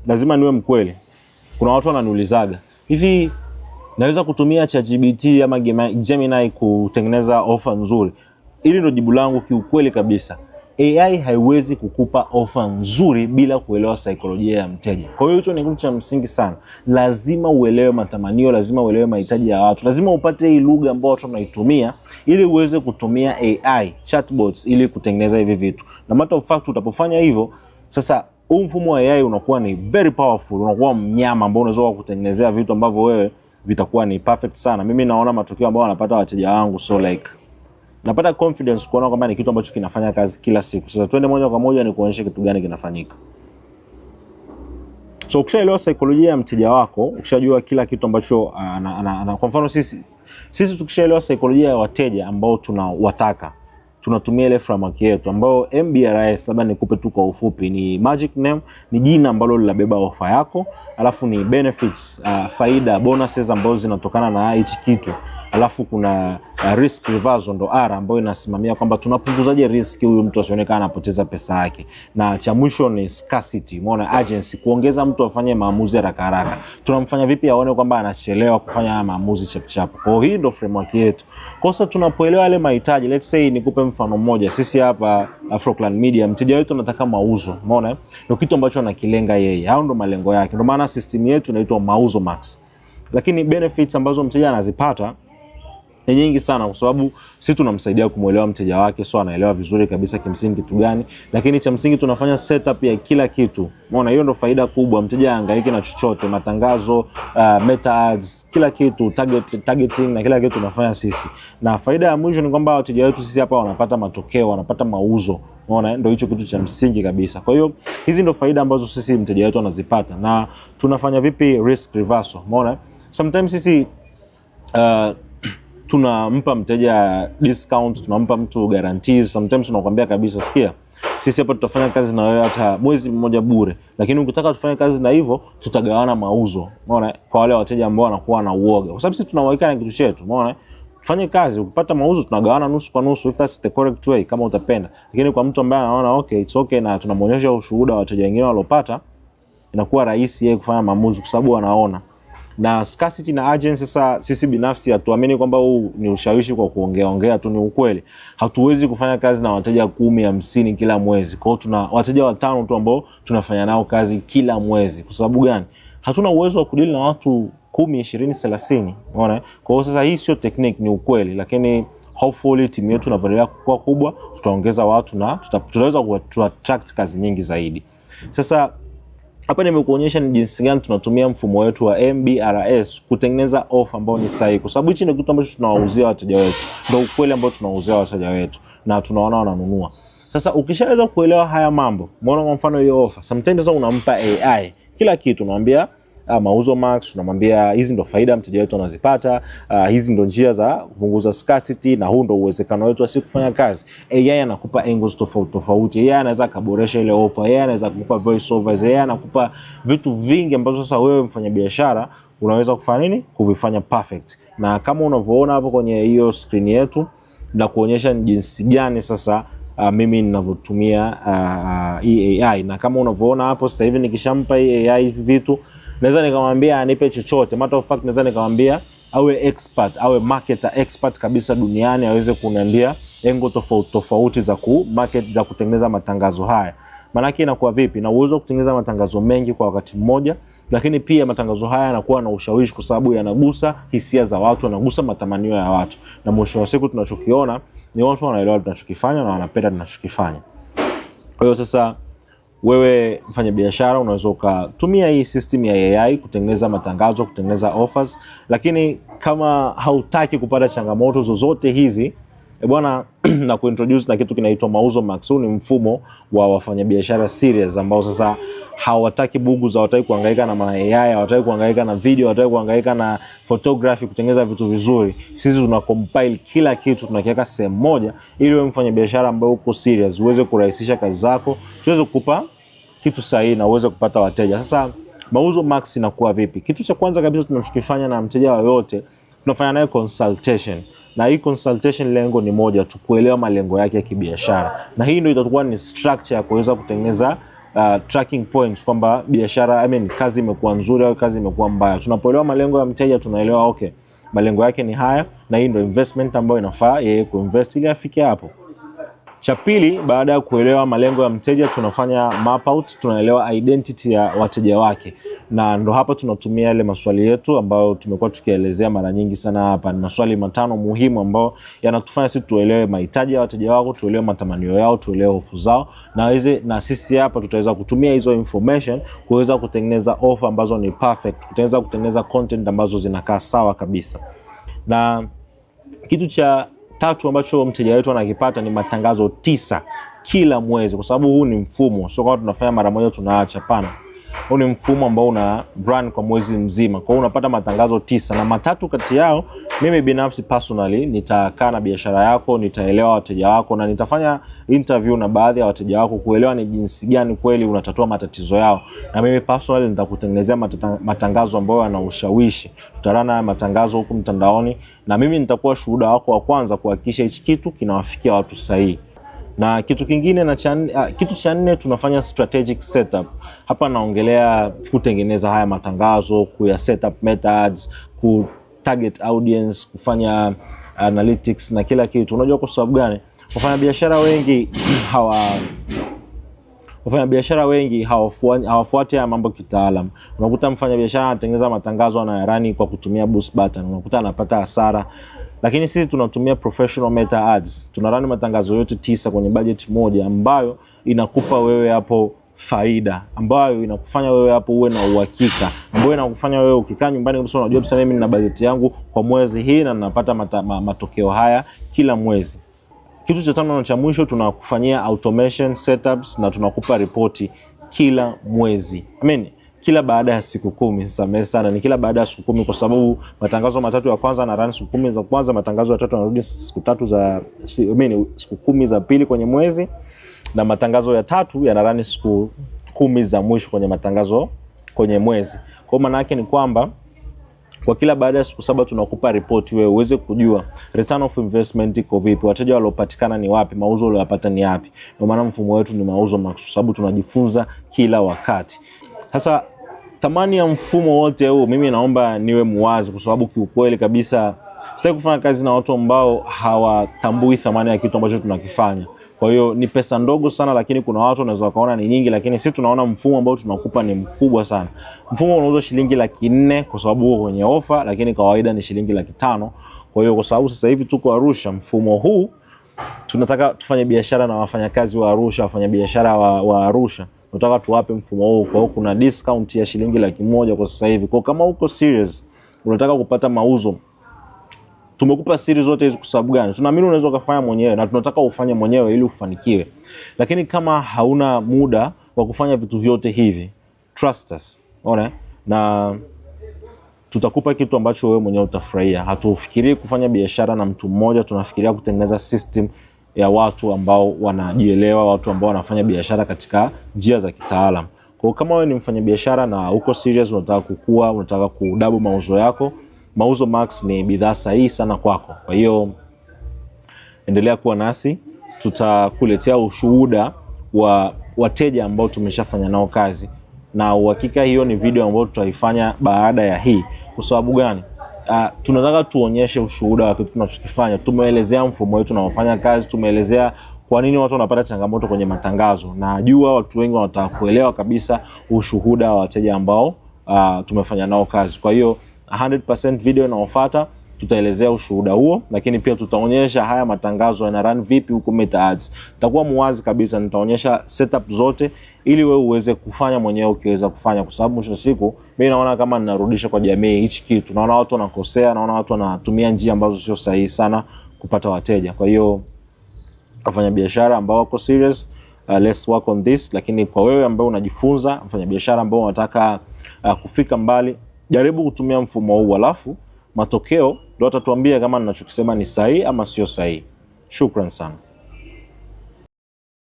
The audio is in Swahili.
lazima niwe mkweli. Kuna watu wananiulizaga, hivi naweza kutumia ChatGPT ama Gemini kutengeneza offer nzuri? Hili ndio jibu langu kiukweli kabisa. AI haiwezi kukupa offer nzuri bila kuelewa saikolojia ya mteja. Kwa hiyo hicho ni kitu cha msingi sana. Lazima uelewe matamanio, lazima uelewe mahitaji ya watu. Lazima upate hii lugha ambayo watu wanaitumia ili uweze kutumia AI, chatbots ili kutengeneza hivi vitu. Na matter of fact utapofanya hivyo, sasa huu mfumo wa AI unakuwa ni very powerful, unakuwa mnyama ambao unaweza kutengenezea vitu ambavyo wewe vitakuwa ni perfect sana. Mimi naona matokeo ambayo wanapata wateja wangu, so like napata confidence kuona kwamba ni kitu ambacho kinafanya kazi kila siku. Sasa twende moja kwa moja ni kuonyesha kitu gani kinafanyika. So ukishaelewa saikolojia ya mteja wako, ukishajua kila kitu ambacho kwa mfano sisi tukishaelewa saikolojia ya wateja ambao tunawataka, tunatumia ile framework yetu ambao MBRS, labda nikupe tu kwa ufupi, ni magic name, ni jina ambalo linabeba ofa yako, alafu ni benefits, faida, bonuses ambazo zinatokana na hichi kitu. Alafu kuna risk reversal ndo R ambayo inasimamia kwamba tunapunguzaje risk huyu mtu asionekane anapoteza pesa yake. Na cha mwisho ni scarcity, umeona, urgency, kuongeza mtu afanye maamuzi haraka haraka. Tunamfanya vipi aone kwamba anachelewa kufanya maamuzi chap. Kwa hiyo hii ndo framework yetu. Kwa sasa tunapoelewa yale mahitaji, let's say nikupe mfano mmoja. Sisi hapa Afroclan Media, mteja wetu anataka mauzo, umeona? Ndio kitu ambacho anakilenga yeye. Hao ndo malengo yake. Ndio maana system yetu inaitwa Mauzo Max. Lakini benefits ambazo mteja anazipata ni nyingi sana, kwa sababu sisi tunamsaidia kumuelewa mteja wake, so anaelewa vizuri kabisa kimsingi kitu gani. Lakini cha msingi tunafanya setup ya kila kitu. Umeona, hiyo ndio faida kubwa. Mteja hangaiki na chochote, matangazo, meta ads, kila kitu, targeting na kila kitu tunafanya sisi. Na faida ya mwisho ni kwamba wateja wetu sisi hapa wanapata matokeo, wanapata mauzo. Umeona, ndio hicho kitu cha msingi kabisa. Kwa hiyo hizi ndio faida ambazo sisi mteja wetu anazipata. Na tunafanya vipi risk reversal? Umeona, sometimes sisi tunampa mteja discount, tunampa mtu guarantees. Sometimes tunakwambia kabisa, sikia, sisi hapa tutafanya kazi na wewe hata mwezi mmoja bure, lakini ukitaka tufanye kazi na hivyo tutagawana mauzo. Umeona, kwa wale wateja ambao wanakuwa na uoga, kwa sababu sisi tunawaweka na kitu chetu. Umeona, tufanye kazi, ukipata mauzo tunagawana nusu kwa nusu, if that's the correct way, kama utapenda. Lakini kwa mtu ambaye anaona okay, it's okay, na tunamuonyesha ushuhuda wa wateja wengine walopata, inakuwa rahisi yeye kufanya maamuzi kwa sababu anaona. Na scarcity na urgency, sasa sisi binafsi hatuamini kwamba huu ni ushawishi kwa kuongea tu, ni ukweli. Hatuwezi kufanya kazi na wateja 10, 50 kila mwezi. Kwa hiyo tuna wateja 5 tu ambao tunafanya nao kazi kila mwezi. Kwa sababu gani? Hatuna uwezo wa kudili na watu 10, 20, 30. Unaona? Kwa hiyo sasa hii sio technique, ni ukweli. Lakini hopefully timu yetu inavyoendelea kukua kubwa, tutaongeza watu na tutaweza kuattract kazi nyingi zaidi. Sasa hapa nimekuonyesha ni jinsi gani tunatumia mfumo wetu wa MBRS kutengeneza offer ambayo ni sahihi, kwa sababu hichi ndio kitu ambacho tunawauzia wateja wetu. Ndio ukweli ambao tunawauzia wateja wetu na tunaona wananunua. Sasa ukishaweza kuelewa haya mambo, umeona kwa mfano hiyo offer, sometimes sasa unampa AI kila kitu, unamwambia Mauzo Max, unamwambia hizi ndo faida mteja wetu anazipata, hizi ndo njia za kupunguza scarcity, na huu ndo uwezekano wetu wa kufanya kazi. AI anakupa angles tofauti. AI anaweza kuboresha ile offer, AI anaweza kukupa voice overs, AI anakupa vitu vingi ambazo sasa wewe mfanyabiashara unaweza kufanya nini? Kuvifanya perfect. Na kama unavyoona hapo kwenye hiyo screen yetu, na kuonyesha jinsi gani sasa mimi ninavyotumia AI. Na kama unavyoona hapo sasa hivi nikishampa AI vitu, naweza nikamwambia anipe chochote. Matter of fact, naweza nikamwambia awe expert, awe marketer expert kabisa duniani, aweze kuniambia engo tofauti za market, za kutengeneza matangazo haya. Maana yake inakuwa vipi? Na uwezo kutengeneza matangazo mengi kwa wakati mmoja, lakini pia matangazo haya yanakuwa na ushawishi kwa sababu yanagusa hisia za watu, yanagusa matamanio ya watu. Na mwisho wa siku tunachokiona ni watu wanaelewa tunachokifanya na wanapenda tunachokifanya. Kwa hiyo sasa wewe mfanya biashara unaweza kutumia hii system ya AI kutengeneza matangazo, kutengeneza offers. Lakini kama hautaki kupata changamoto zozote hizi, bwana na kuintroduce na kitu kinaitwa Mauzo Max. Huu ni mfumo wa wafanyabiashara serious ambao sasa hawataki bugu za, hawataki kuhangaika na AI, hawataki kuhangaika na video, hawataki kuhangaika na photography, kutengeneza vitu vizuri. Sisi tuna compile kila kitu, tunakiweka sehemu moja ili wewe mfanyabiashara ambaye uko serious uweze kurahisisha kazi zako, tuweze kukupa kitu sahihi na uweze kupata wateja. Sasa Mauzo Max inakuwa vipi? Kitu cha kwanza kabisa tunachokifanya na mteja yoyote, tunafanya naye consultation. Na hii consultation lengo ni moja tu, kuelewa malengo yake ya kibiashara. Na hii ndio itakuwa ni structure ya kuweza kutengeneza tracking points kwamba biashara kazi imekuwa nzuri au kazi imekuwa mbaya. Tunapoelewa malengo ya mteja tunaelewa okay, malengo yake ni haya na hii ndio investment ambayo inafaa yeye kuinvest ili afike hapo. Cha pili, baada ya kuelewa malengo ya mteja tunafanya map out, tunaelewa identity ya wateja wake. Na ndo hapa tunatumia yale maswali yetu ambayo tumekuwa tukielezea mara nyingi sana hapa. Ni maswali 5 muhimu ambayo yanatufanya sisi tuelewe mahitaji ya wateja wako, tuelewe matamanio yao, tuelewe hofu zao, na sisi hapa tutaweza kutumia hizo information kuweza kutengeneza offer ambazo ni perfect, tutaweza kutengeneza content ambazo zinakaa sawa kabisa. Na kitu cha tatu ambacho mteja wetu anakipata ni matangazo 9 kila mwezi, kwa sababu huu ni mfumo, sio kama tunafanya mara moja tunaacha, pana. Huu ni mfumo ambao una run kwa mwezi mzima. Kwa hiyo unapata matangazo 9 na 3 kati yao mimi binafsi personally nitakaa na biashara yako, nitaelewa wateja wako na nitafanya interview na baadhi ya wateja wako kuelewa ni jinsi gani kweli unatatua matatizo yao. Na mimi personally nitakutengenezea matangazo ambayo yana ushawishi. Tutarana matangazo huko mtandaoni na mimi nitakuwa shuhuda wako wa kwanza kuhakikisha hichi kitu kinawafikia watu sahihi. Na kitu kingine kitu cha 4 tunafanya strategic setup. Hapa naongelea kutengeneza haya matangazo, kuya setup methods, ku target audience, kufanya analytics na kila kitu. Unajua kwa sababu gani? Wafanyabiashara wengi hawafuati ya mambo kitaalam. Unakuta mfanyabiashara anatengeneza matangazo anayarani kwa kutumia boost button, unakuta anapata hasara. Lakini sisi tunatumia professional meta ads. Tunarani matangazo yote 9 kwenye budget moja ambayo inakupa wewe hapo faida, ambayo inakufanya wewe hapo uwe na uhakika, ambayo inakufanya wewe ukikaa nyumbani kabisa unajua sasa mimi nina budget yangu kwa mwezi hii na ninapata matokeo haya kila mwezi. Kitu cha 5 na cha mwisho tunakufanyia automation setups na tunakupa ripoti kila mwezi. Kila baada ya siku 10, samehe sana, ni kila baada ya siku 10 kwa sababu matangazo 3 ya kwanza na run siku 10 za kwanza, matangazo ya 3 yanarudi siku 10 za pili kwenye mwezi, na matangazo ya 3 yanarani siku 10 za mwisho kwenye matangazo kwenye mwezi. Kwa maana yake ni kwamba kwa kila baada ya siku 7 tunakupa report wewe uweze kujua return of investment iko vipi, wateja waliopatikana ni wapi, mauzo waliyopata ni yapi. Kwa maana mfumo wetu ni mauzo max, sababu tunajifunza kila wakati. Sasa thamani ya mfumo wote huu mimi naomba niwe muwazi, kwa sababu kiukweli kabisa sasa kufanya kazi na watu ambao hawatambui thamani ya kitu ambacho tunakifanya. Kwa hiyo ni pesa ndogo sana, lakini kuna watu wanaweza kaona ni nyingi, lakini sisi tunaona mfumo ambao tunakupa ni mkubwa sana. Mfumo unauzwa shilingi 400,000 kwa sababu uko kwenye ofa, lakini kawaida ni shilingi 500,000. Kwa hiyo kwa sababu sasa hivi tuko Arusha, mfumo huu tunataka tufanye biashara na wafanyakazi wa Arusha, wafanyabiashara wa Arusha. Tunataka tuwape mfumo huu. Kwa hiyo kuna discount ya shilingi 100,000 kwa sasa hivi. Kwa kama uko serious unataka kupata mauzo, tumekupa siri zote hizo kwa sababu gani? Tunaamini unaweza kufanya mwenyewe na tunataka ufanye mwenyewe ili ufanikiwe. Lakini kama hauna muda wa kufanya vitu vyote hivi, trust us. Unaona? Na tutakupa kitu ambacho wewe mwenyewe utafurahia. Hatufikirii kufanya biashara na mtu mmoja, tunafikiria kutengeneza system ya watu ambao wanajielewa, watu ambao wanafanya biashara katika njia za kitaalam. Kwa kama wewe ni mfanyabiashara na uko serious, unataka kukua, unataka kudouble mauzo yako, Mauzo Max ni bidhaa sahihi sana kwako. Kwa hiyo endelea kuwa nasi, tutakuletea ushuhuda wa wateja ambao tumeshafanya nao kazi. Na uhakika hiyo ni video ambayo tutaifanya baada ya hii. Kwa sababu gani? Tunataka tuonyeshe ushuhuda wa kitu tunachokifanya. Tumeelezea mfumo wetu unaofanya kazi, tumeelezea kwa nini watu wanapata changamoto kwenye matangazo. Najua watu wengi wanataka kuelewa kabisa ushuhuda wa wateja ambao tumefanya nao kazi. Kwa hiyo 100% video inayofuata tutaelezea ushuhuda huo, lakini pia tutaonyesha haya matangazo yana run vipi huko Meta Ads. Nitakuwa muwazi kabisa, nitaonyesha setup zote ili wewe uweze kufanya mwenyewe ukiweza kufanya, kwa sababu mwisho siku mimi naona kama ninarudisha kwa jamii hichi kitu. Naona watu wanakosea, naona watu wanatumia njia ambazo sio sahihi sana kupata wateja. Kwa hiyo wafanya biashara ambao wako serious, let's work on this. Lakini kwa wewe ambao unajifunza, wafanya biashara ambao wanataka kufika mbali, jaribu kutumia mfumo huu, alafu matokeo ndio utatuambia kama ninachokisema ni sahihi ama sio sahihi. Shukran sana.